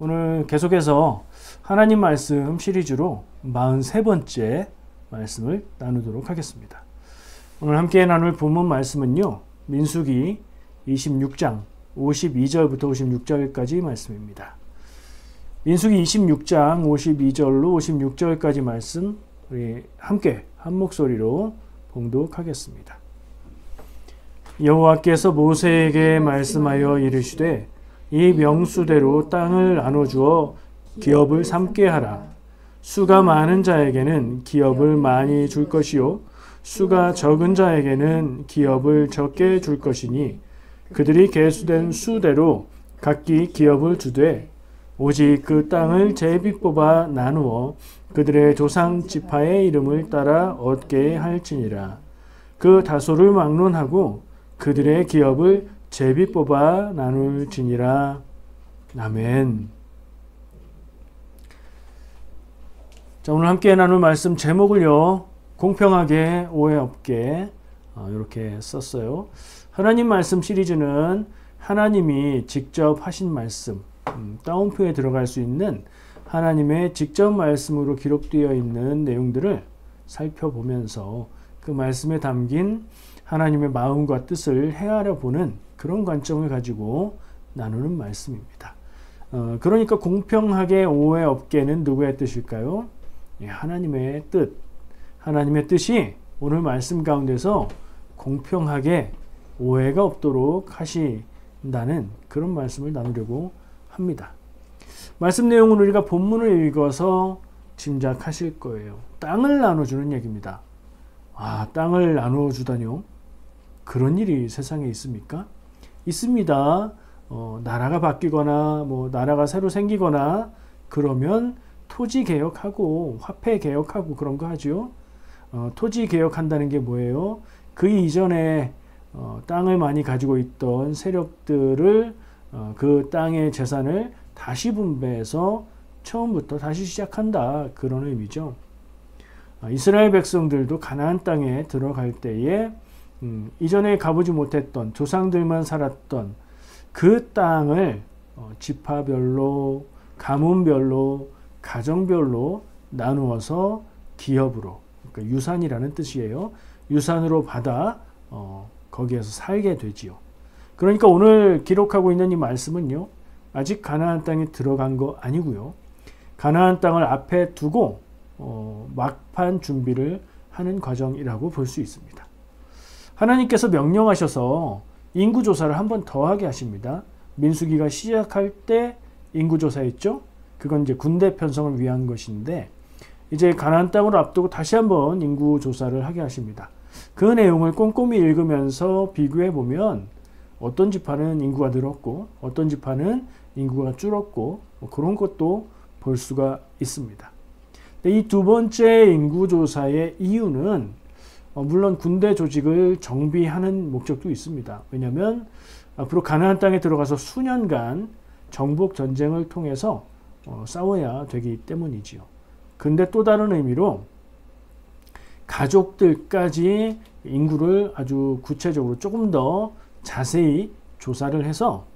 오늘 계속해서 하나님 말씀 시리즈로 43번째 말씀을 나누도록 하겠습니다. 오늘 함께 나눌 본문 말씀은요, 민수기 26장 52절부터 56절까지 말씀입니다. 민수기 26장 52절로 56절까지 말씀 우리 함께 한 목소리로 봉독하겠습니다. 여호와께서 모세에게 말씀하여 이르시되 이 명수대로 땅을 나눠주어 기업을 삼게 하라. 수가 많은 자에게는 기업을 많이 줄 것이요 수가 적은 자에게는 기업을 적게 줄 것이니 그들이 계수된 수대로 각기 기업을 주되 오직 그 땅을 제비 뽑아 나누어 그들의 조상 지파의 이름을 따라 얻게 할지니라. 그 다소를 막론하고 그들의 기업을 제비 뽑아 나눌지니라. 아멘. 자, 오늘 함께 나눌 말씀 제목을요, 공평하게 오해 없게 이렇게 썼어요. 하나님 말씀 시리즈는 하나님이 직접 하신 말씀, 따옴표에 들어갈 수 있는 하나님의 직접 말씀으로 기록되어 있는 내용들을 살펴보면서 그 말씀에 담긴 하나님의 마음과 뜻을 헤아려 보는 그런 관점을 가지고 나누는 말씀입니다. 그러니까 공평하게 오해 없게는 누구의 뜻일까요? 하나님의 뜻. 하나님의 뜻이 오늘 말씀 가운데서 공평하게 오해가 없도록 하신다는 그런 말씀을 나누려고 합니다. 말씀 내용은 우리가 본문을 읽어서 짐작하실 거예요. 땅을 나눠주는 얘기입니다. 아, 땅을 나눠주다뇨? 그런 일이 세상에 있습니까? 있습니다. 나라가 바뀌거나 나라가 새로 생기거나 그러면 토지 개혁하고 화폐 개혁하고 그런 거 하죠. 토지 개혁한다는 게 뭐예요? 그 이전에 땅을 많이 가지고 있던 세력들을 그 땅의 재산을 다시 분배해서 처음부터 다시 시작한다, 그런 의미죠. 이스라엘 백성들도 가나안 땅에 들어갈 때에 이전에 가보지 못했던 조상들만 살았던 그 땅을 지파별로, 가문별로, 가정별로 나누어서 기업으로, 그러니까 유산이라는 뜻이에요. 유산으로 받아 거기에서 살게 되지요. 그러니까 오늘 기록하고 있는 이 말씀은요, 아직 가나안 땅에 들어간 거 아니고요, 가나안 땅을 앞에 두고 막판 준비를 하는 과정이라고 볼 수 있습니다. 하나님께서 명령하셔서 인구조사를 한 번 더 하게 하십니다. 민수기가 시작할 때 인구조사했죠. 그건 이제 군대 편성을 위한 것인데 이제 가나안 땅을 앞두고 다시 한번 인구조사를 하게 하십니다. 그 내용을 꼼꼼히 읽으면서 비교해 보면 어떤 지파는 인구가 늘었고 어떤 지파는 인구가 줄었고 그런 것도 볼 수가 있습니다. 이 두 번째 인구조사의 이유는 물론 군대 조직을 정비하는 목적도 있습니다. 왜냐하면 앞으로 가나안 땅에 들어가서 수년간 정복 전쟁을 통해서 싸워야 되기 때문이지요. 근데 또 다른 의미로 가족들까지 인구를 아주 구체적으로 조금 더 자세히 조사를 해서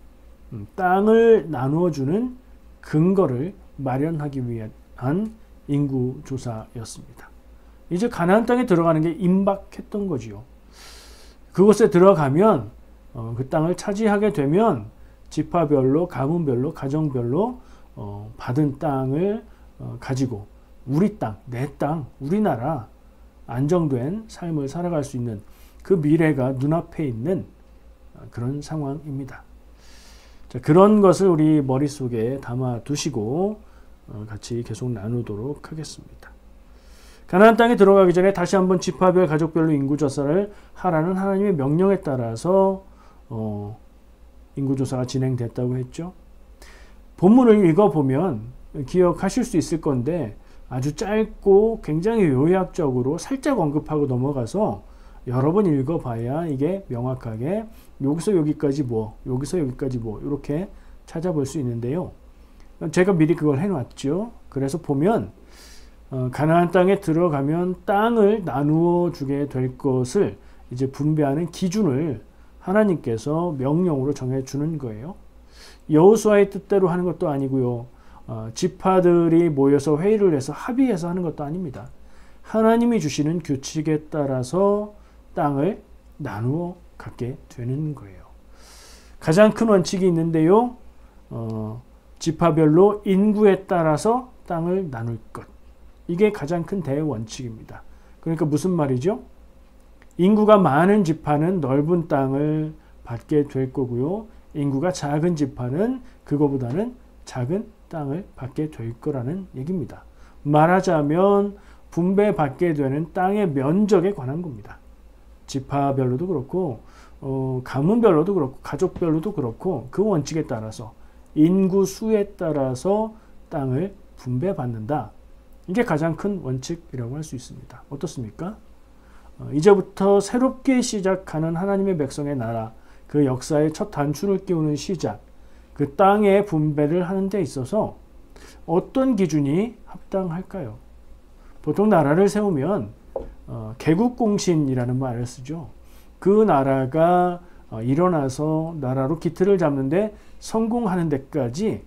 땅을 나누어주는 근거를 마련하기 위한 인구조사였습니다. 이제 가나안 땅에 들어가는 게 임박했던 거지요. 그곳에 들어가면 그 땅을 차지하게 되면 지파별로, 가문별로, 가정별로 받은 땅을 가지고 우리 땅, 내 땅, 우리나라 안정된 삶을 살아갈 수 있는 그 미래가 눈앞에 있는 그런 상황입니다. 자, 그런 것을 우리 머릿속에 담아 두시고 같이 계속 나누도록 하겠습니다. 가나안 땅에 들어가기 전에 다시 한번 지파별, 가족별로 인구조사를 하라는 하나님의 명령에 따라서 인구조사가 진행됐다고 했죠. 본문을 읽어보면 기억하실 수 있을 건데 아주 짧고 굉장히 요약적으로 살짝 언급하고 넘어가서 여러 번 읽어봐야 이게 명확하게 여기서 여기까지 뭐, 여기서 여기까지 뭐 이렇게 찾아볼 수 있는데요. 제가 미리 그걸 해놨죠. 그래서 보면 가나안 땅에 들어가면 땅을 나누어 주게 될 것을 이제 분배하는 기준을 하나님께서 명령으로 정해주는 거예요. 여호수아의 뜻대로 하는 것도 아니고요. 지파들이 모여서 회의를 해서 합의해서 하는 것도 아닙니다. 하나님이 주시는 규칙에 따라서 땅을 나누어 갖게 되는 거예요. 가장 큰 원칙이 있는데요. 지파별로 인구에 따라서 땅을 나눌 것. 이게 가장 큰 대원칙입니다. 그러니까 무슨 말이죠? 인구가 많은 지파는 넓은 땅을 받게 될 거고요. 인구가 작은 지파는 그거보다는 작은 땅을 받게 될 거라는 얘기입니다. 말하자면 분배받게 되는 땅의 면적에 관한 겁니다. 지파별로도 그렇고 가문별로도 그렇고 가족별로도 그렇고 그 원칙에 따라서 인구 수에 따라서 땅을 분배받는다. 이게 가장 큰 원칙이라고 할 수 있습니다. 어떻습니까? 이제부터 새롭게 시작하는 하나님의 백성의 나라, 그 역사의 첫 단추를 끼우는 시작, 그 땅의 분배를 하는 데 있어서 어떤 기준이 합당할까요? 보통 나라를 세우면 개국공신이라는 말을 쓰죠. 그 나라가 일어나서 나라로 기틀을 잡는데 성공하는 데까지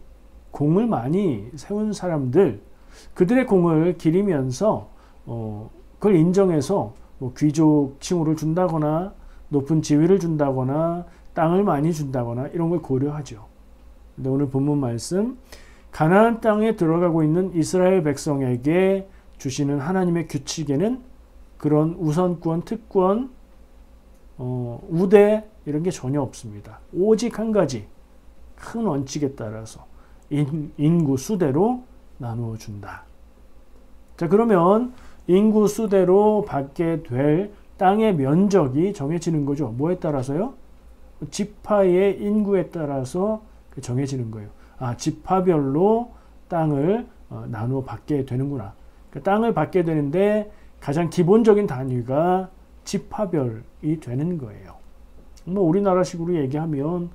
공을 많이 세운 사람들, 그들의 공을 기리면서 그걸 인정해서 뭐 귀족 칭호를 준다거나 높은 지위를 준다거나 땅을 많이 준다거나 이런 걸 고려하죠. 근데 오늘 본문 말씀, 가나안 땅에 들어가고 있는 이스라엘 백성에게 주시는 하나님의 규칙에는 그런 우선권, 특권, 우대 이런 게 전혀 없습니다. 오직 한 가지 큰 원칙에 따라서 인구 수대로 나누어 준다. 자, 그러면 인구 수대로 받게 될 땅의 면적이 정해지는 거죠. 뭐에 따라서요? 지파의 인구에 따라서 정해지는 거예요. 아, 지파별로 땅을 나누어 받게 되는구나. 그러니까 땅을 받게 되는데 가장 기본적인 단위가 지파별이 되는 거예요. 뭐 우리나라식으로 얘기하면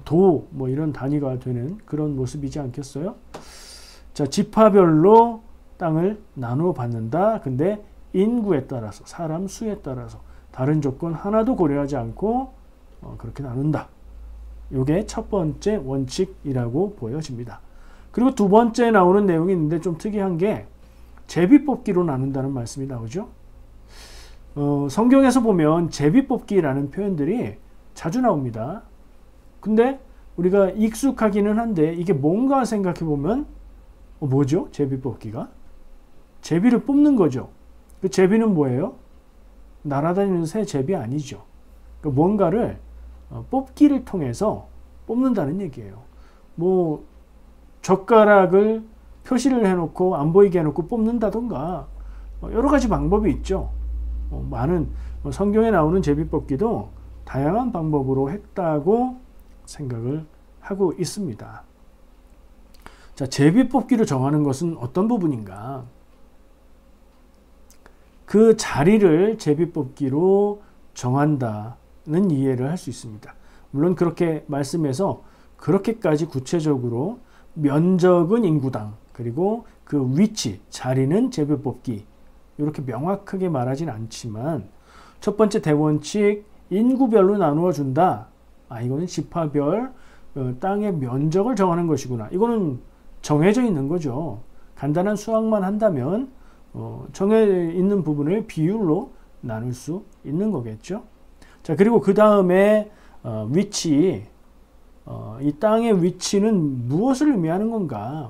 도 뭐 이런 단위가 되는 그런 모습이지 않겠어요? 자, 지파별로 땅을 나누어 받는다. 근데 인구에 따라서, 사람 수에 따라서 다른 조건 하나도 고려하지 않고 그렇게 나눈다. 이게 첫 번째 원칙이라고 보여집니다. 그리고 두 번째 나오는 내용이 있는데 좀 특이한 게 제비뽑기로 나눈다는 말씀이 나오죠. 성경에서 보면 제비뽑기라는 표현들이 자주 나옵니다. 근데 우리가 익숙하기는 한데 이게 뭔가 생각해 보면 뭐죠? 제비뽑기가? 제비를 뽑는 거죠. 그 제비는 뭐예요? 날아다니는 새 제비 아니죠. 그러니까 뭔가를 뽑기를 통해서 뽑는다는 얘기예요. 뭐 젓가락을 표시를 해놓고 안 보이게 해놓고 뽑는다던가 여러 가지 방법이 있죠. 많은 성경에 나오는 제비뽑기도 다양한 방법으로 했다고 생각을 하고 있습니다. 자, 제비뽑기로 정하는 것은 어떤 부분인가? 그 자리를 제비뽑기로 정한다는 이해를 할 수 있습니다. 물론 그렇게 말씀해서 그렇게까지 구체적으로 면적은 인구당, 그리고 그 위치, 자리는 제비뽑기 이렇게 명확하게 말하진 않지만 첫 번째 대원칙 인구별로 나누어 준다. 아, 이거는 지파별 땅의 면적을 정하는 것이구나. 이거는 정해져 있는 거죠. 간단한 수학만 한다면 정해 있는 부분을 비율로 나눌 수 있는 거겠죠. 자, 그리고 그 다음에 위치, 이 땅의 위치는 무엇을 의미하는 건가?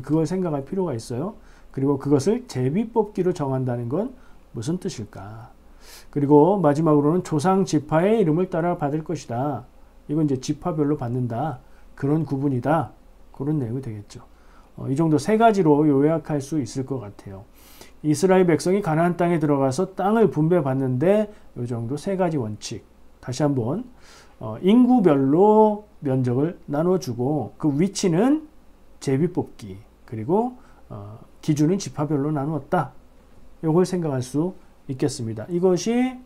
그걸 생각할 필요가 있어요. 그리고 그것을 제비뽑기로 정한다는 건 무슨 뜻일까? 그리고 마지막으로는 조상 지파의 이름을 따라 받을 것이다. 이건 이제 지파별로 받는다. 그런 구분이다. 그런 내용이 되겠죠. 이 정도 세 가지로 요약할 수 있을 것 같아요. 이스라엘 백성이 가나안 땅에 들어가서 땅을 분배받는데 이 정도 세 가지 원칙. 다시 한번 인구별로 면적을 나눠주고 그 위치는 제비뽑기, 그리고 기준은 지파별로 나누었다. 이걸 생각할 수 있겠습니다. 이것이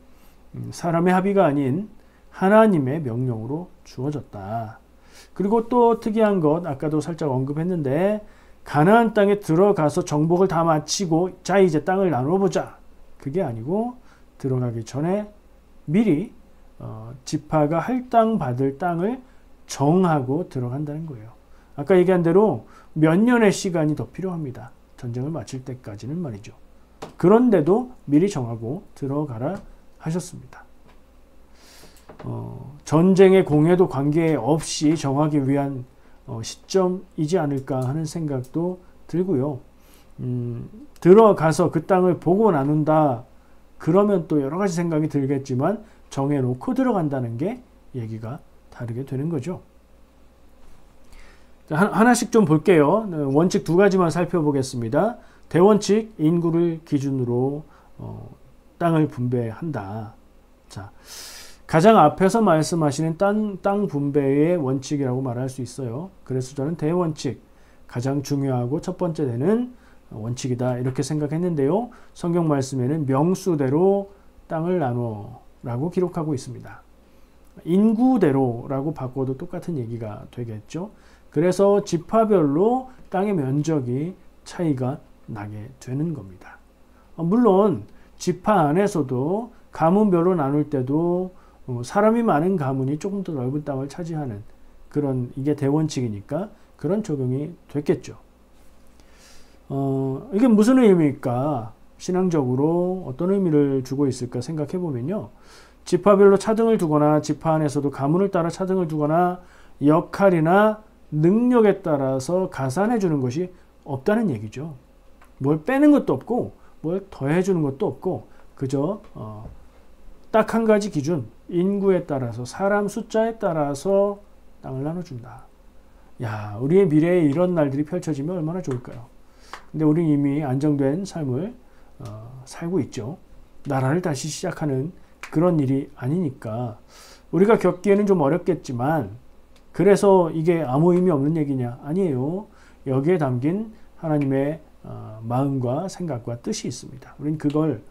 사람의 합의가 아닌 하나님의 명령으로 주어졌다. 그리고 또 특이한 것, 아까도 살짝 언급했는데 가나안 땅에 들어가서 정복을 다 마치고 자 이제 땅을 나누어 보자. 그게 아니고 들어가기 전에 미리 지파가 할당 받을 땅을 정하고 들어간다는 거예요. 아까 얘기한 대로 몇 년의 시간이 더 필요합니다. 전쟁을 마칠 때까지는 말이죠. 그런데도 미리 정하고 들어가라 하셨습니다. 전쟁의 공에도 관계없이 정하기 위한 시점이지 않을까 하는 생각도 들고요. 들어가서 그 땅을 보고 나눈다. 그러면 또 여러 가지 생각이 들겠지만 정해놓고 들어간다는 게 얘기가 다르게 되는 거죠. 하나씩 좀 볼게요. 원칙 두 가지만 살펴보겠습니다. 대원칙, 인구를 기준으로 땅을 분배한다. 자, 가장 앞에서 말씀하시는 땅 분배의 원칙이라고 말할 수 있어요. 그래서 저는 대원칙, 가장 중요하고 첫 번째 되는 원칙이다 이렇게 생각했는데요. 성경 말씀에는 명수대로 땅을 나누라고 기록하고 있습니다. 인구대로라고 바꿔도 똑같은 얘기가 되겠죠. 그래서 지파별로 땅의 면적이 차이가 나게 되는 겁니다. 물론 지파 안에서도 가문별로 나눌 때도 사람이 많은 가문이 조금 더 넓은 땅을 차지하는 그런 이게 대원칙이니까 그런 적용이 됐겠죠. 이게 무슨 의미일까? 신앙적으로 어떤 의미를 주고 있을까 생각해 보면요. 지파별로 차등을 두거나 지파 안에서도 가문을 따라 차등을 두거나 역할이나 능력에 따라서 가산해 주는 것이 없다는 얘기죠. 뭘 빼는 것도 없고 뭘 더해 주는 것도 없고 그저 딱 한 가지 기준, 인구에 따라서 사람 숫자에 따라서 땅을 나눠준다. 야, 우리의 미래에 이런 날들이 펼쳐지면 얼마나 좋을까요? 근데 우리는 이미 안정된 삶을 살고 있죠. 나라를 다시 시작하는 그런 일이 아니니까 우리가 겪기에는 좀 어렵겠지만 그래서 이게 아무 의미 없는 얘기냐? 아니에요. 여기에 담긴 하나님의 마음과 생각과 뜻이 있습니다. 우리는 그걸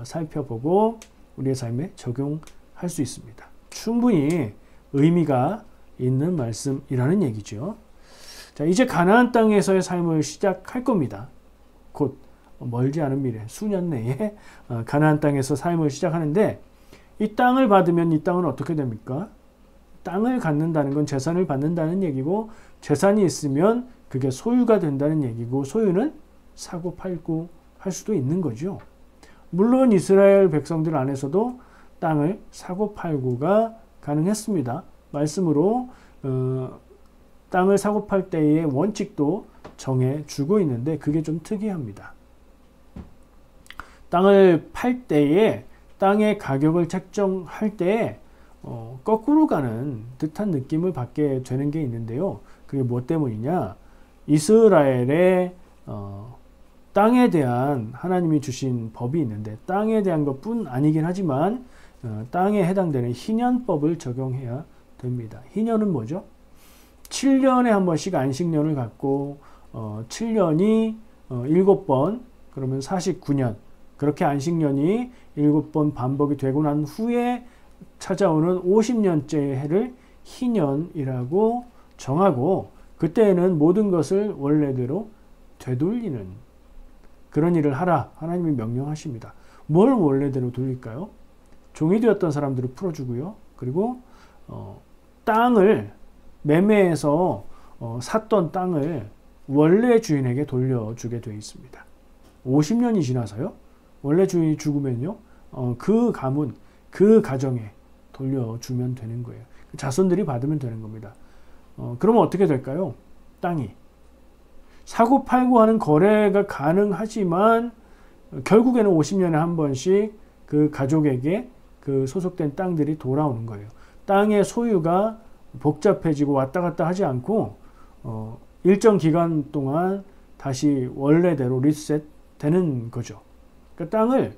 살펴보고 우리의 삶에 적용할 수 있습니다. 충분히 의미가 있는 말씀이라는 얘기죠. 자, 이제 가나안 땅에서의 삶을 시작할 겁니다. 곧 멀지 않은 미래, 수년 내에 가나안 땅에서 삶을 시작하는데 이 땅을 받으면 이 땅은 어떻게 됩니까? 땅을 갖는다는 건 재산을 받는다는 얘기고 재산이 있으면 그게 소유가 된다는 얘기고 소유는 사고 팔고 할 수도 있는 거죠. 물론 이스라엘 백성들 안에서도 땅을 사고 팔고가 가능했습니다. 말씀으로 땅을 사고 팔 때의 원칙도 정해주고 있는데 그게 좀 특이합니다. 땅을 팔 때에 땅의 가격을 책정할 때에 거꾸로 가는 듯한 느낌을 받게 되는 게 있는데요. 그게 뭐 때문이냐? 이스라엘의 땅에 대한 하나님이 주신 법이 있는데 땅에 대한 것뿐 아니긴 하지만 땅에 해당되는 희년법을 적용해야 됩니다. 희년은 뭐죠? 7년에 한 번씩 안식년을 갖고 7년이 7번 그러면 49년 그렇게 안식년이 7번 반복이 되고 난 후에 찾아오는 50년째 해를 희년이라고 정하고 그때에는 모든 것을 원래대로 되돌리는 그런 일을 하라 하나님이 명령하십니다. 뭘 원래대로 돌릴까요? 종이 되었던 사람들을 풀어주고요. 그리고 땅을 매매해서 샀던 땅을 원래 주인에게 돌려주게 되어 있습니다. 50년이 지나서요. 원래 주인이 죽으면요. 그 가문, 그 가정에 돌려주면 되는 거예요. 자손들이 받으면 되는 겁니다. 그러면 어떻게 될까요? 땅이 사고 팔고 하는 거래가 가능하지만 결국에는 50년에 한 번씩 그 가족에게 그 소속된 땅들이 돌아오는 거예요. 땅의 소유가 복잡해지고 왔다 갔다 하지 않고 일정 기간 동안 다시 원래대로 리셋 되는 거죠. 그러니까 땅을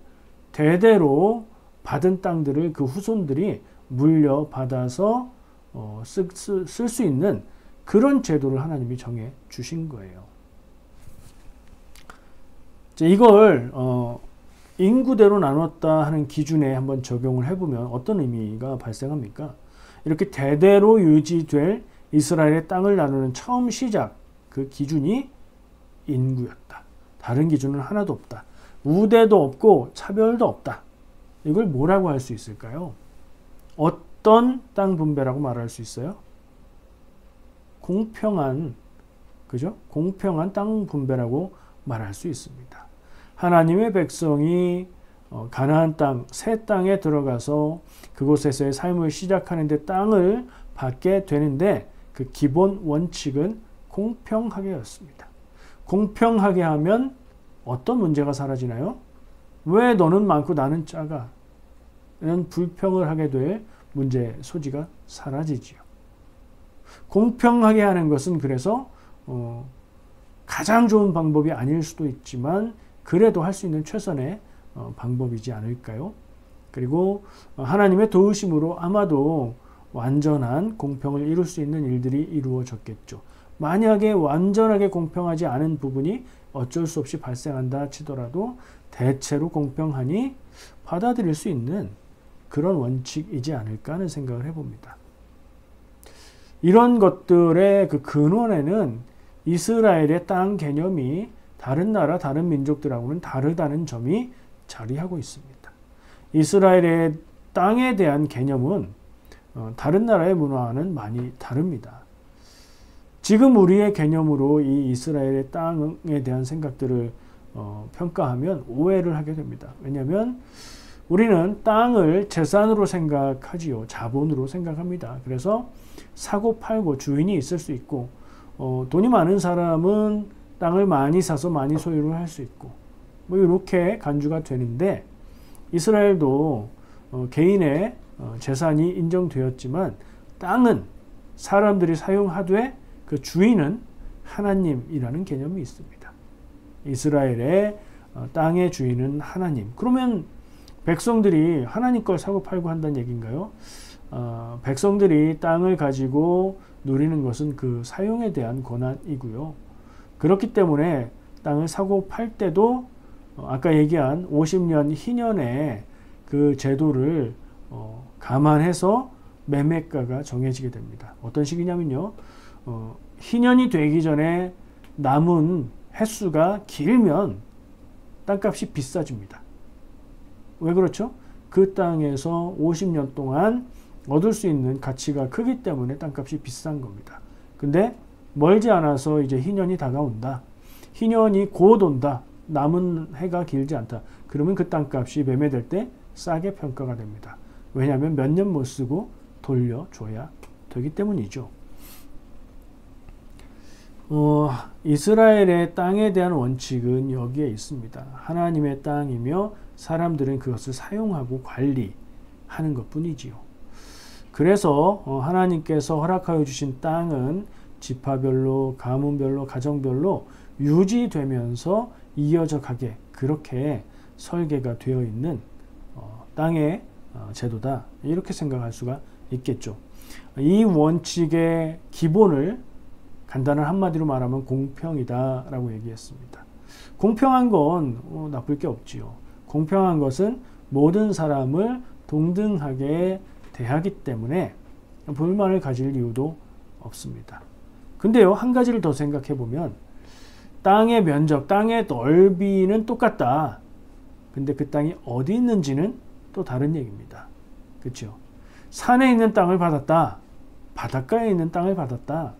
대대로 받은 땅들을 그 후손들이 물려받아서 쓸 수 있는 그런 제도를 하나님이 정해 주신 거예요. 이걸 인구대로 나눴다 하는 기준에 한번 적용을 해보면 어떤 의미가 발생합니까? 이렇게 대대로 유지될 이스라엘의 땅을 나누는 처음 시작 그 기준이 인구였다. 다른 기준은 하나도 없다. 우대도 없고 차별도 없다. 이걸 뭐라고 할 수 있을까요? 어떤 땅 분배라고 말할 수 있어요? 공평한 그죠? 공평한 땅 분배라고 말할 수 있습니다. 하나님의 백성이 가나안 땅, 새 땅에 들어가서 그곳에서의 삶을 시작하는데 땅을 받게 되는데 그 기본 원칙은 공평하게였습니다. 공평하게 하면 어떤 문제가 사라지나요? 왜 너는 많고 나는 작아? 이런 불평을 하게 될 문제 소지가 사라지지요. 공평하게 하는 것은 그래서 가장 좋은 방법이 아닐 수도 있지만 그래도 할 수 있는 최선의 방법이지 않을까요? 그리고 하나님의 도우심으로 아마도 완전한 공평을 이룰 수 있는 일들이 이루어졌겠죠. 만약에 완전하게 공평하지 않은 부분이 어쩔 수 없이 발생한다 치더라도 대체로 공평하니 받아들일 수 있는 그런 원칙이지 않을까 하는 생각을 해봅니다. 이런 것들의 그 근원에는 이스라엘의 땅 개념이 다른 나라, 다른 민족들하고는 다르다는 점이 자리하고 있습니다. 이스라엘의 땅에 대한 개념은 다른 나라의 문화와는 많이 다릅니다. 지금 우리의 개념으로 이 이스라엘의 땅에 대한 생각들을 평가하면 오해를 하게 됩니다. 왜냐하면 우리는 땅을 재산으로 생각하지요. 자본으로 생각합니다. 그래서 사고 팔고 주인이 있을 수 있고 돈이 많은 사람은 땅을 많이 사서 많이 소유를 할 수 있고 뭐 이렇게 간주가 되는데 이스라엘도 개인의 재산이 인정되었지만 땅은 사람들이 사용하되 그 주인은 하나님이라는 개념이 있습니다. 이스라엘의 땅의 주인은 하나님. 그러면 백성들이 하나님 걸 사고 팔고 한다는 얘기인가요? 백성들이 땅을 가지고 누리는 것은 그 사용에 대한 권한이고요. 그렇기 때문에 땅을 사고 팔 때도 아까 얘기한 50년 희년의 그 제도를 감안해서 매매가가 정해지게 됩니다. 어떤 식이냐면요. 희년이 되기 전에 남은 횟수가 길면 땅값이 비싸집니다. 왜 그렇죠? 그 땅에서 50년 동안 얻을 수 있는 가치가 크기 때문에 땅값이 비싼 겁니다. 근데 멀지 않아서 이제 희년이 다가온다. 희년이 곧 온다. 남은 해가 길지 않다. 그러면 그 땅값이 매매될 때 싸게 평가가 됩니다. 왜냐하면 몇 년 못 쓰고 돌려줘야 되기 때문이죠. 이스라엘의 땅에 대한 원칙은 여기에 있습니다. 하나님의 땅이며 사람들은 그것을 사용하고 관리하는 것 뿐이지요. 그래서 하나님께서 허락하여 주신 땅은 지파별로, 가문별로, 가정별로 유지되면서 이어져 가게 그렇게 설계가 되어 있는 땅의 제도다. 이렇게 생각할 수가 있겠죠. 이 원칙의 기본을 간단한 한마디로 말하면 공평이다 라고 얘기했습니다. 공평한 건 나쁠 게 없지요. 공평한 것은 모든 사람을 동등하게 대하기 때문에 불만을 가질 이유도 없습니다. 근데요, 한 가지를 더 생각해 보면 땅의 면적, 땅의 넓이는 똑같다. 근데 그 땅이 어디 있는지는 또 다른 얘기입니다. 그렇죠? 산에 있는 땅을 받았다. 바닷가에 있는 땅을 받았다.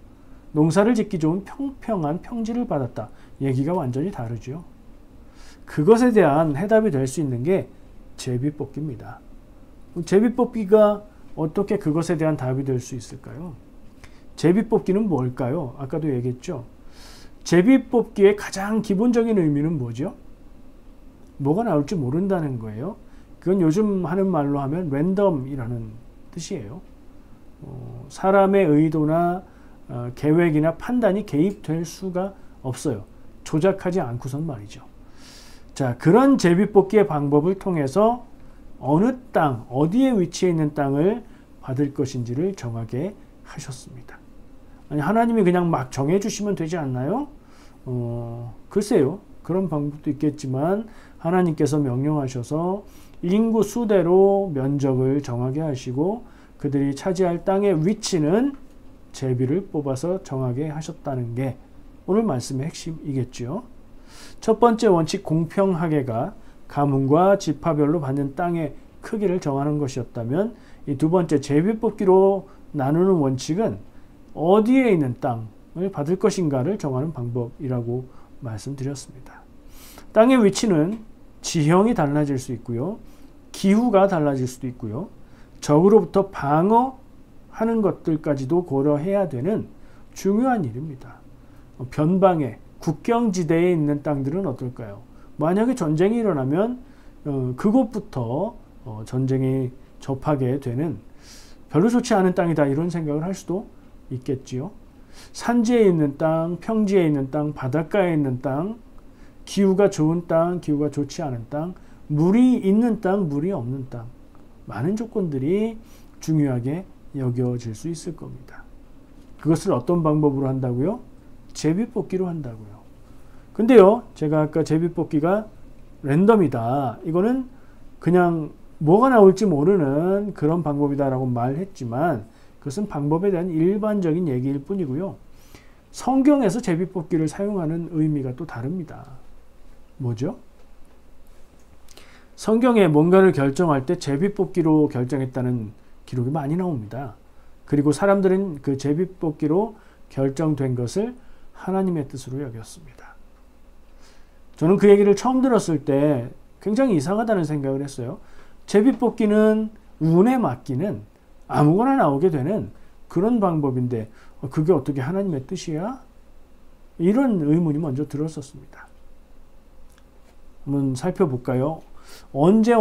농사를 짓기 좋은 평평한 평지를 받았다. 얘기가 완전히 다르죠. 그것에 대한 해답이 될 수 있는 게 제비뽑기입니다. 제비뽑기가 어떻게 그것에 대한 답이 될 수 있을까요? 제비뽑기는 뭘까요? 아까도 얘기했죠. 제비뽑기의 가장 기본적인 의미는 뭐죠? 뭐가 나올지 모른다는 거예요. 그건 요즘 하는 말로 하면 랜덤이라는 뜻이에요. 사람의 의도나 계획이나 판단이 개입될 수가 없어요. 조작하지 않고선 말이죠. 자, 그런 제비뽑기의 방법을 통해서 어느 땅, 어디에 위치해 있는 땅을 받을 것인지를 정하게 하셨습니다. 아니, 하나님이 그냥 막 정해주시면 되지 않나요? 글쎄요. 그런 방법도 있겠지만 하나님께서 명령하셔서 인구 수대로 면적을 정하게 하시고 그들이 차지할 땅의 위치는 제비를 뽑아서 정하게 하셨다는 게 오늘 말씀의 핵심이겠죠. 첫 번째 원칙 공평하게가 가문과 지파별로 받는 땅의 크기를 정하는 것이었다면 이 두 번째 제비뽑기로 나누는 원칙은 어디에 있는 땅, 받을 것인가를 정하는 방법이라고 말씀드렸습니다. 땅의 위치는 지형이 달라질 수 있고요. 기후가 달라질 수도 있고요. 적으로부터 방어하는 것들까지도 고려해야 되는 중요한 일입니다. 변방에 국경지대에 있는 땅들은 어떨까요? 만약에 전쟁이 일어나면 그곳부터 전쟁이 접하게 되는 별로 좋지 않은 땅이다 이런 생각을 할 수도 있겠지요. 산지에 있는 땅, 평지에 있는 땅, 바닷가에 있는 땅, 기후가 좋은 땅, 기후가 좋지 않은 땅, 물이 있는 땅, 물이 없는 땅, 많은 조건들이 중요하게 여겨질 수 있을 겁니다. 그것을 어떤 방법으로 한다고요? 제비뽑기로 한다고요. 근데요, 제가 아까 제비뽑기가 랜덤이다. 이거는 그냥 뭐가 나올지 모르는 그런 방법이다라고 말했지만 그것은 방법에 대한 일반적인 얘기일 뿐이고요. 성경에서 제비뽑기를 사용하는 의미가 또 다릅니다. 뭐죠? 성경에 뭔가를 결정할 때 제비뽑기로 결정했다는 기록이 많이 나옵니다. 그리고 사람들은 그 제비뽑기로 결정된 것을 하나님의 뜻으로 여겼습니다. 저는 그 얘기를 처음 들었을 때 굉장히 이상하다는 생각을 했어요. 제비뽑기는 운에 맡기는 아무거나 나오게 되는 그런 방법인데 그게 어떻게 하나님의 뜻이야? 이런 의문이 먼저 들었었습니다. 한번 살펴볼까요? 언제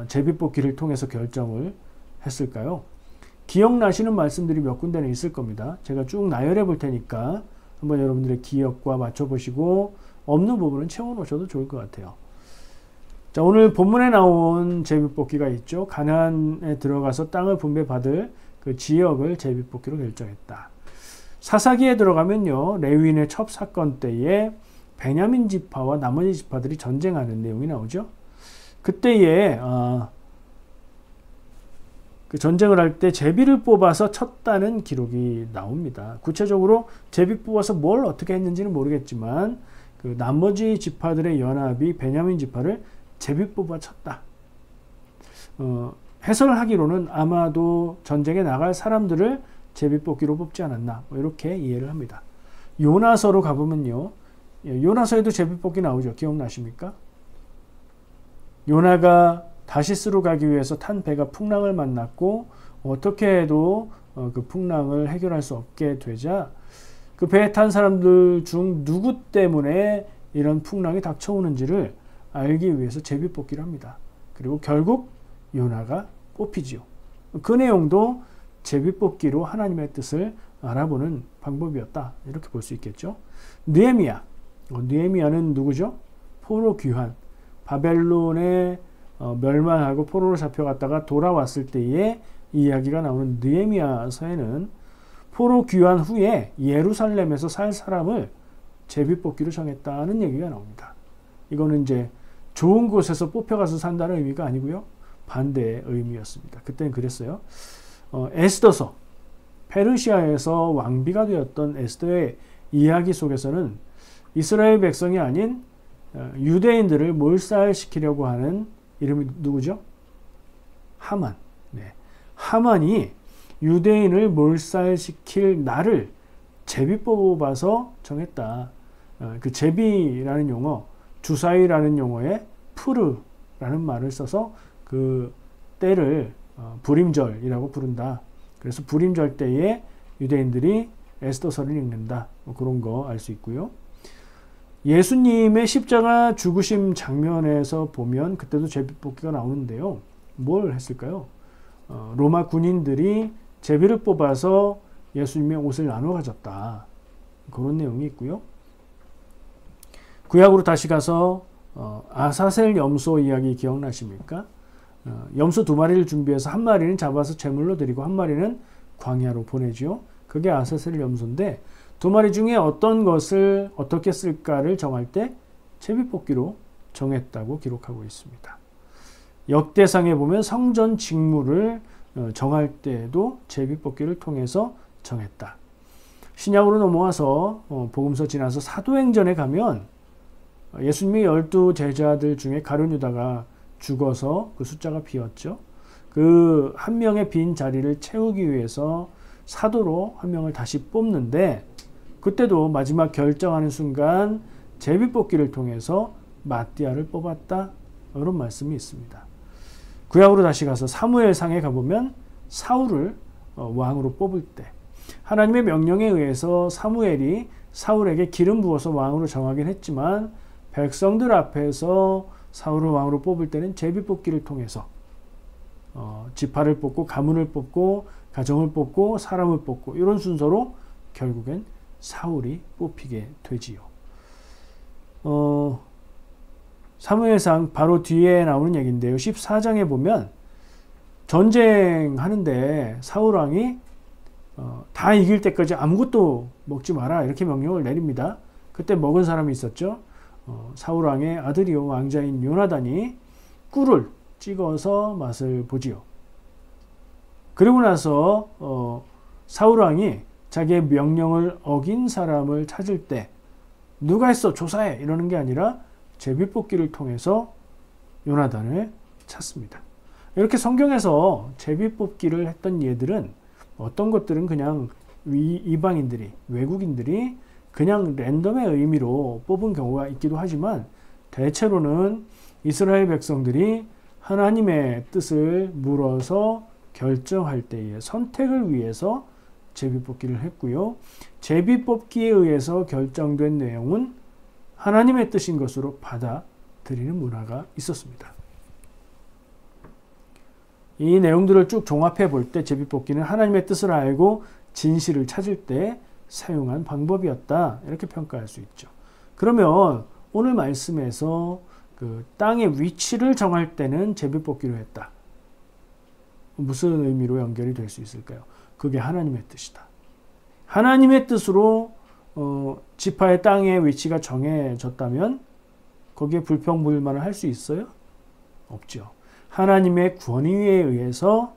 제비뽑기를 통해서 결정을 했을까요? 기억나시는 말씀들이 몇 군데는 있을 겁니다. 제가 쭉 나열해 볼 테니까 한번 여러분들의 기억과 맞춰보시고 없는 부분은 채워놓으셔도 좋을 것 같아요. 자, 오늘 본문에 나온 제비뽑기가 있죠. 가나안에 들어가서 땅을 분배받을 그 지역을 제비뽑기로 결정했다. 사사기에 들어가면요, 레위인의 첩사건 때에 베냐민 지파와 나머지 지파들이 전쟁하는 내용이 나오죠. 그때에 그 전쟁을 할 때 제비를 뽑아서 쳤다는 기록이 나옵니다. 구체적으로 제비 뽑아서 뭘 어떻게 했는지는 모르겠지만 그 나머지 지파들의 연합이 베냐민 지파를 제비 뽑아 쳤다. 해설을 하기로는 아마도 전쟁에 나갈 사람들을 제비 뽑기로 뽑지 않았나, 뭐 이렇게 이해를 합니다. 요나서로 가보면요, 요나서에도 제비 뽑기 나오죠. 기억나십니까? 요나가 다시스로 가기 위해서 탄 배가 풍랑을 만났고 어떻게 해도 그 풍랑을 해결할 수 없게 되자 그 배에 탄 사람들 중 누구 때문에 이런 풍랑이 닥쳐오는지를 알기 위해서 제비뽑기를 합니다. 그리고 결국 요나가 뽑히지요. 그 내용도 제비뽑기로 하나님의 뜻을 알아보는 방법이었다. 이렇게 볼 수 있겠죠. 느헤미야. 느헤미야는 누구죠? 포로 귀환. 바벨론에 멸망하고 포로로 잡혀갔다가 돌아왔을 때의 이야기가 나오는 느헤미야서에는 포로 귀환 후에 예루살렘에서 살 사람을 제비뽑기로 정했다는 얘기가 나옵니다. 이거는 이제 좋은 곳에서 뽑혀가서 산다는 의미가 아니고요. 반대의 의미였습니다. 그때는 그랬어요. 에스더서, 페르시아에서 왕비가 되었던 에스더의 이야기 속에서는 이스라엘 백성이 아닌 유대인들을 몰살시키려고 하는 이름이 누구죠? 하만. 네. 하만이 유대인을 몰살시킬 날을 제비 뽑아서 정했다. 그 제비라는 용어, 주사위라는 용어에 푸르라는 말을 써서 그 때를 불임절이라고 부른다. 그래서 불임절 때에 유대인들이 에스더서를 읽는다. 뭐 그런 거 알 수 있고요. 예수님의 십자가 죽으심 장면에서 보면 그때도 제비뽑기가 나오는데요. 뭘 했을까요? 로마 군인들이 제비를 뽑아서 예수님의 옷을 나눠 가졌다. 그런 내용이 있고요. 구약으로 다시 가서 아사셀 염소 이야기 기억나십니까? 염소 2마리를 준비해서 한 마리는 잡아서 제물로 드리고 한 마리는 광야로 보내죠. 그게 아사셀 염소인데 2마리 중에 어떤 것을 어떻게 쓸까를 정할 때 제비뽑기로 정했다고 기록하고 있습니다. 역대상에 보면 성전 직무를 정할 때에도 제비뽑기를 통해서 정했다. 신약으로 넘어와서 복음서 지나서 사도행전에 가면 예수님의 12 제자들 중에 가룟 유다가 죽어서 그 숫자가 비었죠. 그 한 명의 빈 자리를 채우기 위해서 사도로 한 명을 다시 뽑는데 그때도 마지막 결정하는 순간 제비뽑기를 통해서 마띠아를 뽑았다. 이런 말씀이 있습니다. 구약으로 다시 가서 사무엘상에 가보면 사울을 왕으로 뽑을 때 하나님의 명령에 의해서 사무엘이 사울에게 기름 부어서 왕으로 정하긴 했지만 백성들 앞에서 사울을 왕으로 뽑을 때는 제비뽑기를 통해서 지파를 뽑고 가문을 뽑고 가정을 뽑고 사람을 뽑고 이런 순서로 결국엔 사울이 뽑히게 되지요. 사무엘상 바로 뒤에 나오는 얘기인데요. 14장에 보면 전쟁하는데 사울 왕이 다 이길 때까지 아무것도 먹지 마라 이렇게 명령을 내립니다. 그때 먹은 사람이 있었죠. 사울 왕의 아들이요 왕자인 요나단이 꿀을 찍어서 맛을 보지요. 그리고 나서 사울 왕이 자기의 명령을 어긴 사람을 찾을 때 누가 했어 조사해 이러는 게 아니라 제비뽑기를 통해서 요나단을 찾습니다. 이렇게 성경에서 제비뽑기를 했던 예들은 어떤 것들은 그냥 이방인들이 외국인들이 그냥 랜덤의 의미로 뽑은 경우가 있기도 하지만 대체로는 이스라엘 백성들이 하나님의 뜻을 물어서 결정할 때의 선택을 위해서 제비뽑기를 했고요. 제비뽑기에 의해서 결정된 내용은 하나님의 뜻인 것으로 받아들이는 문화가 있었습니다. 이 내용들을 쭉 종합해 볼 때 제비뽑기는 하나님의 뜻을 알고 진실을 찾을 때 사용한 방법이었다. 이렇게 평가할 수 있죠. 그러면 오늘 말씀에서 그 땅의 위치를 정할 때는 제비뽑기로 했다. 무슨 의미로 연결이 될 수 있을까요? 그게 하나님의 뜻이다. 하나님의 뜻으로 지파의 땅의 위치가 정해졌다면 거기에 불평불만을 할 수 있어요? 없죠. 하나님의 권위에 의해서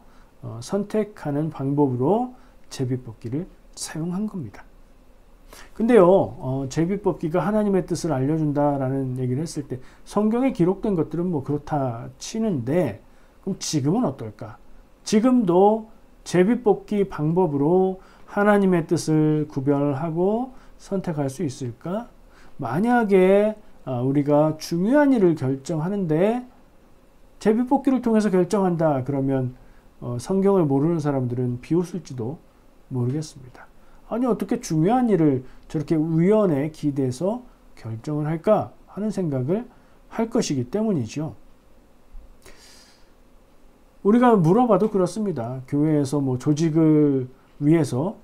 선택하는 방법으로 제비뽑기를 사용한 겁니다. 근데요, 제비뽑기가 하나님의 뜻을 알려준다라는 얘기를 했을 때 성경에 기록된 것들은 뭐 그렇다 치는데 그럼 지금은 어떨까? 지금도 제비뽑기 방법으로 하나님의 뜻을 구별하고 선택할 수 있을까? 만약에 우리가 중요한 일을 결정하는데 제비뽑기를 통해서 결정한다 그러면 성경을 모르는 사람들은 비웃을지도 모르겠습니다. 아니 어떻게 중요한 일을 저렇게 우연에 기대서 결정을 할까 하는 생각을 할 것이기 때문이죠. 우리가 물어봐도 그렇습니다. 교회에서 뭐 조직을 위해서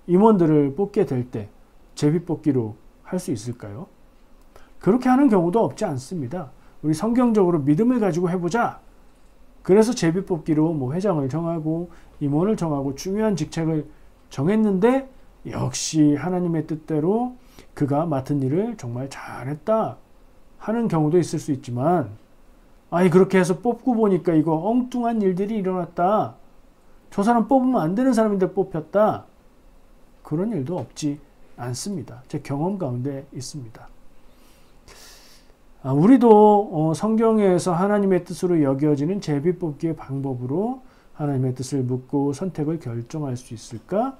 임원들을 뽑게 될 때 제비뽑기로 할 수 있을까요? 그렇게 하는 경우도 없지 않습니다. 우리 성경적으로 믿음을 가지고 해보자. 그래서 제비뽑기로 뭐 회장을 정하고 임원을 정하고 중요한 직책을 정했는데 역시 하나님의 뜻대로 그가 맡은 일을 정말 잘했다 하는 경우도 있을 수 있지만 아니 그렇게 해서 뽑고 보니까 이거 엉뚱한 일들이 일어났다. 저 사람 뽑으면 안 되는 사람인데 뽑혔다. 그런 일도 없지 않습니다. 제 경험 가운데 있습니다. 우리도 성경에서 하나님의 뜻으로 여겨지는 제비뽑기의 방법으로 하나님의 뜻을 묻고 선택을 결정할 수 있을까?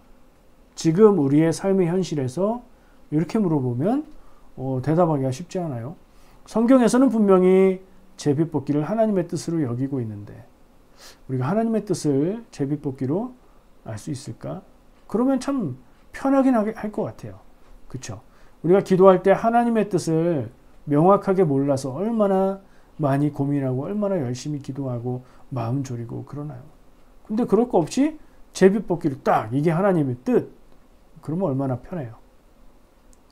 지금 우리의 삶의 현실에서 이렇게 물어보면 대답하기가 쉽지 않아요. 성경에서는 분명히 제비뽑기를 하나님의 뜻으로 여기고 있는데 우리가 하나님의 뜻을 제비뽑기로 알 수 있을까? 그러면 참 편하긴 할 것 같아요. 그렇죠? 우리가 기도할 때 하나님의 뜻을 명확하게 몰라서 얼마나 많이 고민하고 얼마나 열심히 기도하고 마음 졸이고 그러나요? 근데 그럴 거 없이 제비뽑기로 딱 이게 하나님의 뜻 그러면 얼마나 편해요.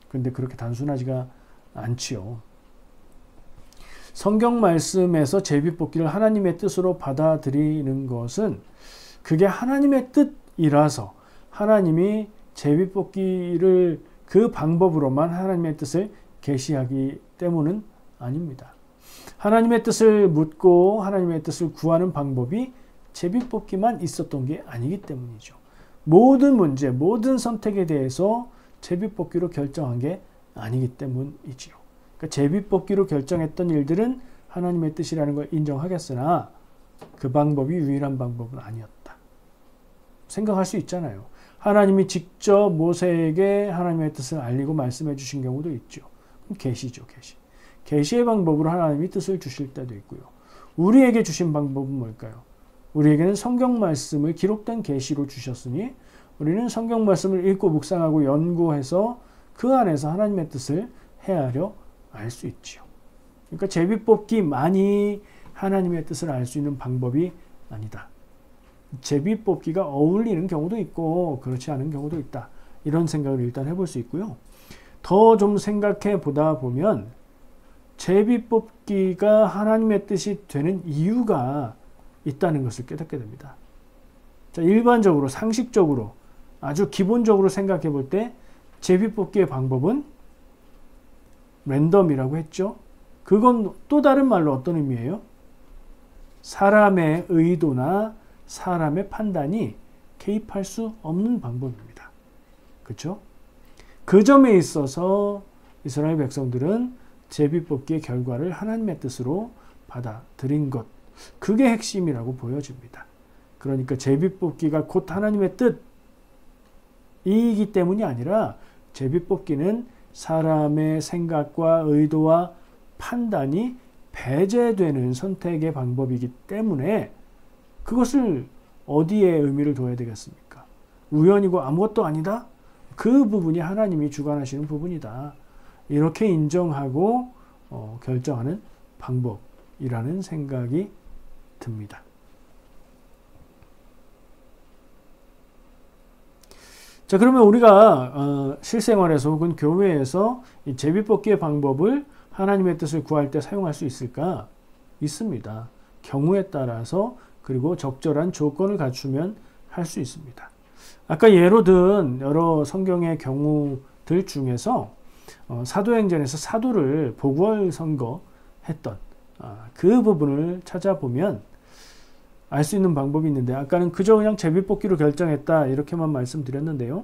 근데 그렇게 단순하지가 않지요. 성경 말씀에서 제비뽑기를 하나님의 뜻으로 받아들이는 것은 그게 하나님의 뜻이라서 하나님이 제비뽑기를 그 방법으로만 하나님의 뜻을 계시하기 때문은 아닙니다. 하나님의 뜻을 묻고 하나님의 뜻을 구하는 방법이 제비뽑기만 있었던 게 아니기 때문이죠. 모든 문제, 모든 선택에 대해서 제비뽑기로 결정한 게 아니기 때문이지요. 그러니까 제비뽑기로 결정했던 일들은 하나님의 뜻이라는 걸 인정하겠으나 그 방법이 유일한 방법은 아니었다. 생각할 수 있잖아요. 하나님이 직접 모세에게 하나님의 뜻을 알리고 말씀해 주신 경우도 있죠. 그럼 계시죠, 계시. 계시의 방법으로 하나님이 뜻을 주실 때도 있고요. 우리에게 주신 방법은 뭘까요? 우리에게는 성경 말씀을 기록된 계시로 주셨으니 우리는 성경 말씀을 읽고 묵상하고 연구해서 그 안에서 하나님의 뜻을 헤아려 알 수 있지요. 그러니까 제비뽑기만이 하나님의 뜻을 알 수 있는 방법이 아니다. 제비뽑기가 어울리는 경우도 있고 그렇지 않은 경우도 있다. 이런 생각을 일단 해볼 수 있고요. 더 좀 생각해 보다 보면 제비뽑기가 하나님의 뜻이 되는 이유가 있다는 것을 깨닫게 됩니다. 자, 일반적으로 상식적으로 아주 기본적으로 생각해 볼 때 제비뽑기의 방법은 랜덤이라고 했죠. 그건 또 다른 말로 어떤 의미예요? 사람의 의도나 사람의 판단이 개입할 수 없는 방법입니다. 그렇죠? 그 점에 있어서 이스라엘 백성들은 제비뽑기의 결과를 하나님의 뜻으로 받아들인 것, 그게 핵심이라고 보여집니다. 그러니까 제비뽑기가 곧 하나님의 뜻이기 때문이 아니라 제비뽑기는 사람의 생각과 의도와 판단이 배제되는 선택의 방법이기 때문에 그것을 어디에 의미를 둬야 되겠습니까? 우연이고 아무것도 아니다? 그 부분이 하나님이 주관하시는 부분이다. 이렇게 인정하고 결정하는 방법이라는 생각이 듭니다. 자, 그러면 우리가 실생활에서 혹은 교회에서 이 제비뽑기의 방법을 하나님의 뜻을 구할 때 사용할 수 있을까? 있습니다. 경우에 따라서 그리고 적절한 조건을 갖추면 할 수 있습니다. 아까 예로 든 여러 성경의 경우들 중에서 사도행전에서 사도를 보궐 선거했던 그 부분을 찾아보면 알 수 있는 방법이 있는데 아까는 그저 그냥 제비뽑기로 결정했다 이렇게만 말씀드렸는데요.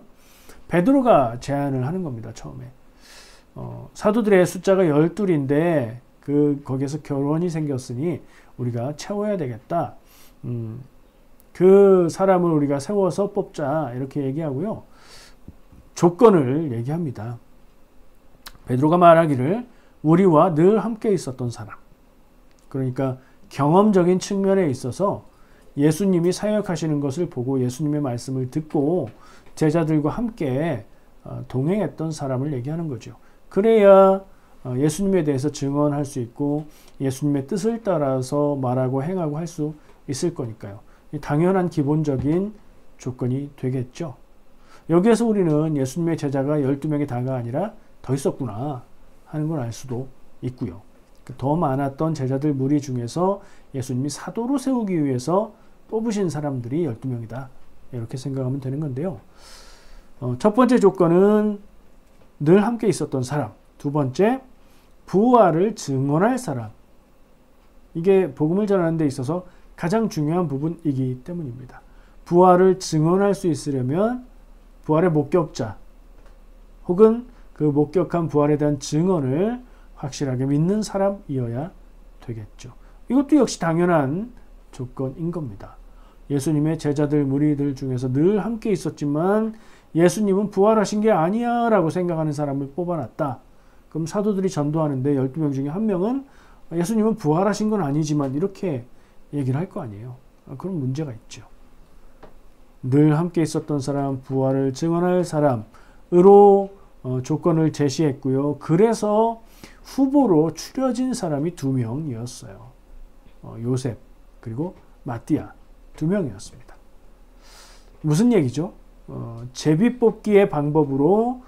베드로가 제안을 하는 겁니다. 처음에. 사도들의 숫자가 12인데 거기에서 결혼이 생겼으니 우리가 채워야 되겠다. 그 사람을 우리가 세워서 뽑자 이렇게 얘기하고요. 조건을 얘기합니다. 베드로가 말하기를 우리와 늘 함께 있었던 사람. 그러니까 경험적인 측면에 있어서 예수님이 사역하시는 것을 보고 예수님의 말씀을 듣고 제자들과 함께 동행했던 사람을 얘기하는 거죠. 그래야 예수님에 대해서 증언할 수 있고 예수님의 뜻을 따라서 말하고 행하고 할 수 있을 거니까요. 당연한 기본적인 조건이 되겠죠. 여기에서 우리는 예수님의 제자가 12명이 다가 아니라 더 있었구나 하는 걸 알 수도 있고요. 더 많았던 제자들 무리 중에서 예수님이 사도로 세우기 위해서 뽑으신 사람들이 12명이다. 이렇게 생각하면 되는 건데요. 첫 번째 조건은 늘 함께 있었던 사람. 두 번째, 부활을 증언할 사람. 이게 복음을 전하는 데 있어서 가장 중요한 부분이기 때문입니다. 부활을 증언할 수 있으려면 부활의 목격자 혹은 그 목격한 부활에 대한 증언을 확실하게 믿는 사람이어야 되겠죠. 이것도 역시 당연한 조건인 겁니다. 예수님의 제자들, 무리들 중에서 늘 함께 있었지만 예수님은 부활하신 게 아니야 라고 생각하는 사람을 뽑아놨다. 그럼 사도들이 전도하는데 12명 중에 한 명은 예수님은 부활하신 건 아니지만 이렇게 얘기를 할 거 아니에요. 그런 문제가 있죠. 늘 함께 있었던 사람, 부활을 증언할 사람으로 조건을 제시했고요. 그래서 후보로 추려진 사람이 2명이었어요. 요셉 그리고 마띠아 2명이었습니다. 무슨 얘기죠? 제비뽑기의 방법으로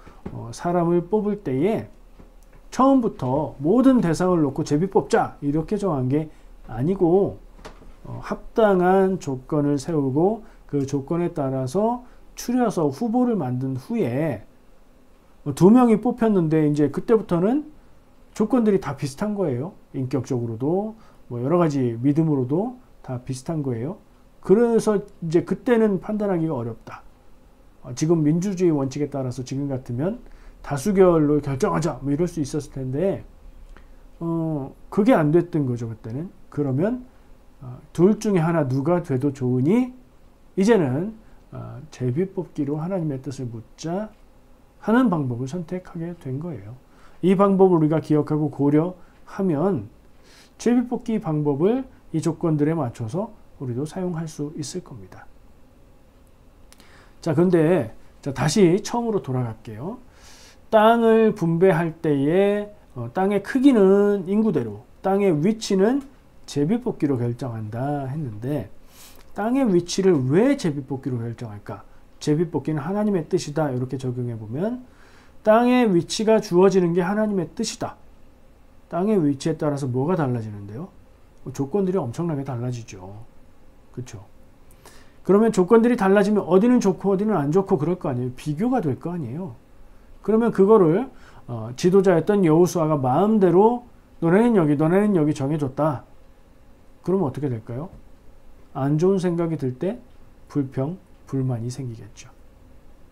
사람을 뽑을 때에 처음부터 모든 대상을 놓고 제비 뽑자 이렇게 정한 게 아니고 합당한 조건을 세우고 그 조건에 따라서 추려서 후보를 만든 후에 2명이 뽑혔는데 이제 그때부터는 조건들이 다 비슷한 거예요. 인격적으로도 뭐 여러 가지 믿음으로도 다 비슷한 거예요. 그래서 이제 그때는 판단하기가 어렵다. 지금 민주주의 원칙에 따라서 지금 같으면 다수결로 결정하자 뭐 이럴 수 있었을 텐데 그게 안 됐던 거죠. 그때는. 그러면 둘 중에 하나 누가 돼도 좋으니 이제는 제비뽑기로 하나님의 뜻을 묻자 하는 방법을 선택하게 된 거예요. 이 방법을 우리가 기억하고 고려하면 제비뽑기 방법을 이 조건들에 맞춰서 우리도 사용할 수 있을 겁니다. 자, 근데 다시 처음으로 돌아갈게요. 땅을 분배할 때에 땅의 크기는 인구대로, 땅의 위치는 제비뽑기로 결정한다 했는데 땅의 위치를 왜 제비뽑기로 결정할까? 제비뽑기는 하나님의 뜻이다. 이렇게 적용해 보면 땅의 위치가 주어지는 게 하나님의 뜻이다. 땅의 위치에 따라서 뭐가 달라지는데요? 조건들이 엄청나게 달라지죠. 그렇죠? 그러면 조건들이 달라지면 어디는 좋고 어디는 안 좋고 그럴 거 아니에요. 비교가 될 거 아니에요. 그러면 그거를 지도자였던 여호수아가 마음대로 너네는 여기 정해줬다. 그러면 어떻게 될까요? 안 좋은 생각이 들 때 불만이 생기겠죠.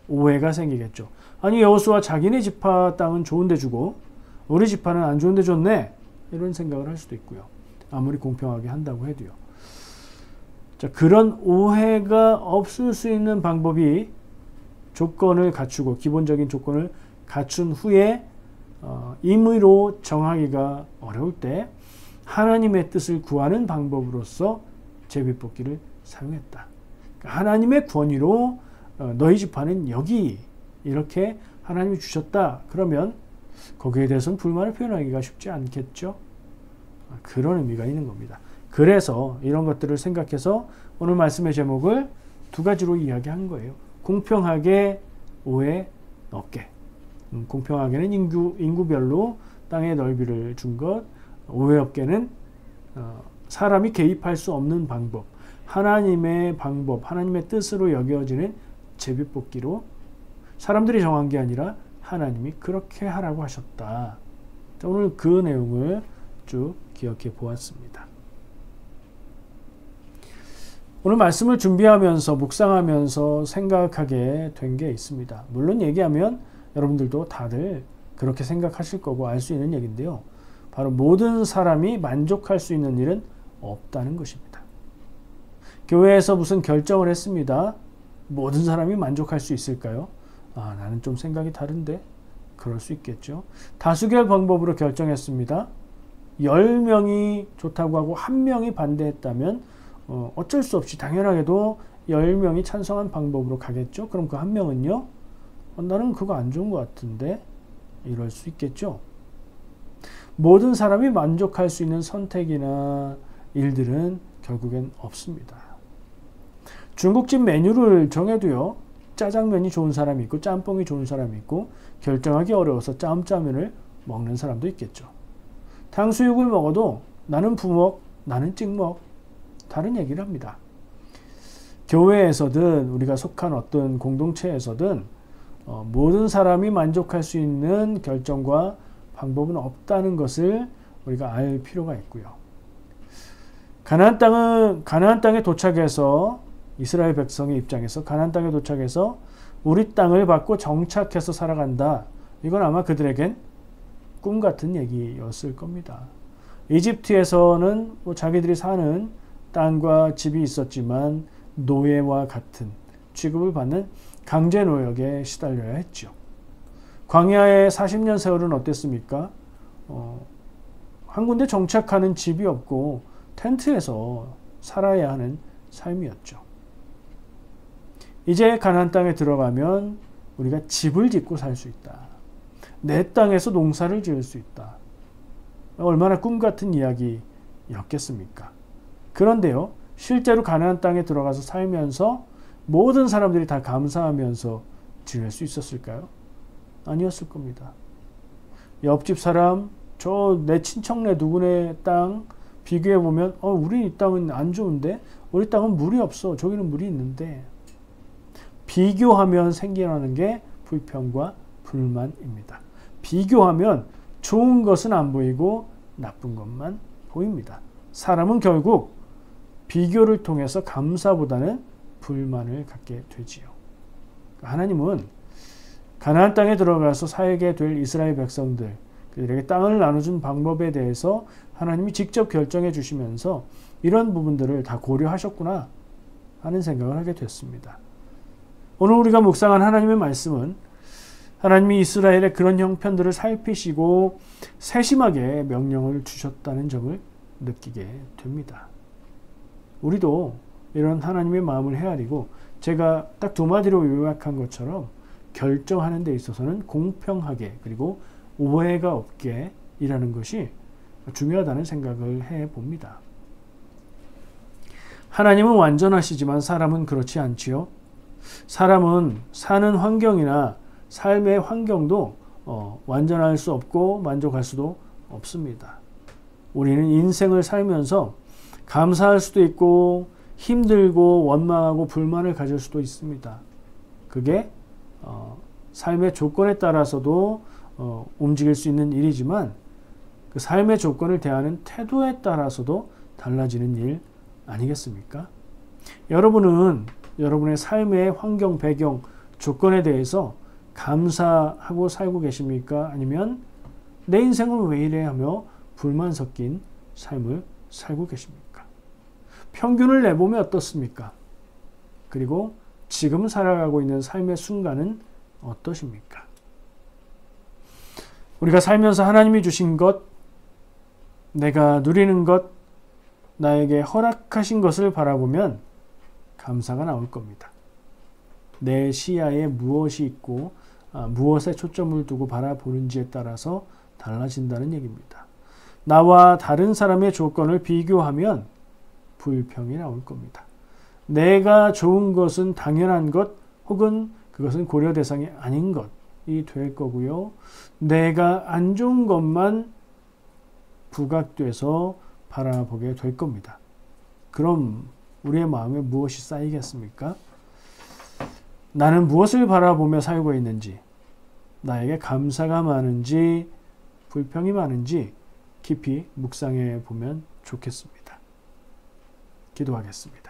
오해가 생기겠죠. 아니 여호수아 자기네 지파 땅은 좋은 데 주고 우리 지파는 안 좋은 데 줬네. 이런 생각을 할 수도 있고요. 아무리 공평하게 한다고 해도요. 자, 그런 오해가 없을 수 있는 방법이 조건을 갖추고 기본적인 조건을 갖춘 후에 임의로 정하기가 어려울 때 하나님의 뜻을 구하는 방법으로서 제비뽑기를 사용했다. 그러니까 하나님의 권위로 너희 지파는 여기 이렇게 하나님이 주셨다. 그러면 거기에 대해서는 불만을 표현하기가 쉽지 않겠죠. 그런 의미가 있는 겁니다. 그래서 이런 것들을 생각해서 오늘 말씀의 제목을 두 가지로 이야기한 거예요. 공평하게 오해 없게. 공평하게는 인구별로 땅의 넓이를 준 것, 오해 없게는 사람이 개입할 수 없는 방법, 하나님의 방법, 하나님의 뜻으로 여겨지는 제비뽑기로 사람들이 정한 게 아니라 하나님이 그렇게 하라고 하셨다. 자, 오늘 그 내용을 쭉 기억해 보았습니다. 오늘 말씀을 준비하면서 묵상하면서 생각하게 된 게 있습니다. 물론 얘기하면 여러분들도 다들 그렇게 생각하실 거고 알 수 있는 얘기인데요. 바로 모든 사람이 만족할 수 있는 일은 없다는 것입니다. 교회에서 무슨 결정을 했습니다. 모든 사람이 만족할 수 있을까요? 나는 좀 생각이 다른데? 그럴 수 있겠죠. 다수결 방법으로 결정했습니다. 10명이 좋다고 하고 1명이 반대했다면 어쩔 수 없이 당연하게도 10명이 찬성한 방법으로 가겠죠. 그럼 그 1명은요? 나는 그거 안 좋은 것 같은데? 이럴 수 있겠죠. 모든 사람이 만족할 수 있는 선택이나 일들은 결국엔 없습니다. 중국집 메뉴를 정해도요. 짜장면이 좋은 사람이 있고 짬뽕이 좋은 사람이 있고 결정하기 어려워서 짬짜면을 먹는 사람도 있겠죠. 탕수육을 먹어도 나는 부먹, 나는 찍먹 다른 얘기를 합니다. 교회에서든 우리가 속한 어떤 공동체에서든 모든 사람이 만족할 수 있는 결정과 방법은 없다는 것을 우리가 알 필요가 있고요. 가나안 땅에 도착해서 이스라엘 백성의 입장에서 가나안 땅에 도착해서 우리 땅을 받고 정착해서 살아간다. 이건 아마 그들에겐 꿈 같은 얘기였을 겁니다. 이집트에서는 자기들이 사는 땅과 집이 있었지만 노예와 같은 취급을 받는 강제 노역에 시달려야 했죠. 광야의 40년 세월은 어땠습니까? 한 군데 정착하는 집이 없고 텐트에서 살아야 하는 삶이었죠. 이제 가나안 땅에 들어가면 우리가 집을 짓고 살 수 있다. 내 땅에서 농사를 지을 수 있다. 얼마나 꿈 같은 이야기였겠습니까? 그런데요, 실제로 가나안 땅에 들어가서 살면서 모든 사람들이 다 감사하면서 지낼 수 있었을까요? 아니었을 겁니다. 옆집 사람, 저 내 친척네 누구네 땅 비교해 보면 우리 이 땅은 안 좋은데 우리 땅은 물이 없어. 저기는 물이 있는데 비교하면 생겨나는 게 불평과 불만입니다. 비교하면 좋은 것은 안 보이고 나쁜 것만 보입니다. 사람은 결국 비교를 통해서 감사보다는 불만을 갖게 되지요. 하나님은 가나안 땅에 들어가서 살게 될 이스라엘 백성들, 그들에게 땅을 나눠준 방법에 대해서 하나님이 직접 결정해 주시면서 이런 부분들을 다 고려하셨구나 하는 생각을 하게 됐습니다. 오늘 우리가 묵상한 하나님의 말씀은 하나님이 이스라엘의 그런 형편들을 살피시고 세심하게 명령을 주셨다는 점을 느끼게 됩니다. 우리도 이런 하나님의 마음을 헤아리고 제가 딱 두 마디로 요약한 것처럼 결정하는 데 있어서는 공평하게 그리고 오해가 없게 일하는 것이 중요하다는 생각을 해봅니다. 하나님은 완전하시지만 사람은 그렇지 않지요. 사람은 사는 환경이나 삶의 환경도 완전할 수 없고 만족할 수도 없습니다. 우리는 인생을 살면서 감사할 수도 있고 힘들고 원망하고 불만을 가질 수도 있습니다. 그게 삶의 조건에 따라서도 움직일 수 있는 일이지만 그 삶의 조건을 대하는 태도에 따라서도 달라지는 일 아니겠습니까? 여러분은 여러분의 삶의 환경, 배경, 조건에 대해서 감사하고 살고 계십니까? 아니면 내 인생은 왜 이래 하며 불만 섞인 삶을 살고 계십니까? 평균을 내보면 어떻습니까? 그리고 지금 살아가고 있는 삶의 순간은 어떠십니까? 우리가 살면서 하나님이 주신 것, 내가 누리는 것, 나에게 허락하신 것을 바라보면 감사가 나올 겁니다. 내 시야에 무엇이 있고 무엇에 초점을 두고 바라보는지에 따라서 달라진다는 얘기입니다. 나와 다른 사람의 조건을 비교하면 불평이 나올 겁니다. 내가 좋은 것은 당연한 것 혹은 그것은 고려 대상이 아닌 것이 될 거고요. 내가 안 좋은 것만 부각돼서 바라보게 될 겁니다. 그럼 우리의 마음에 무엇이 쌓이겠습니까? 나는 무엇을 바라보며 살고 있는지, 나에게 감사가 많은지, 불평이 많은지 깊이 묵상해 보면 좋겠습니다. 기도하겠습니다.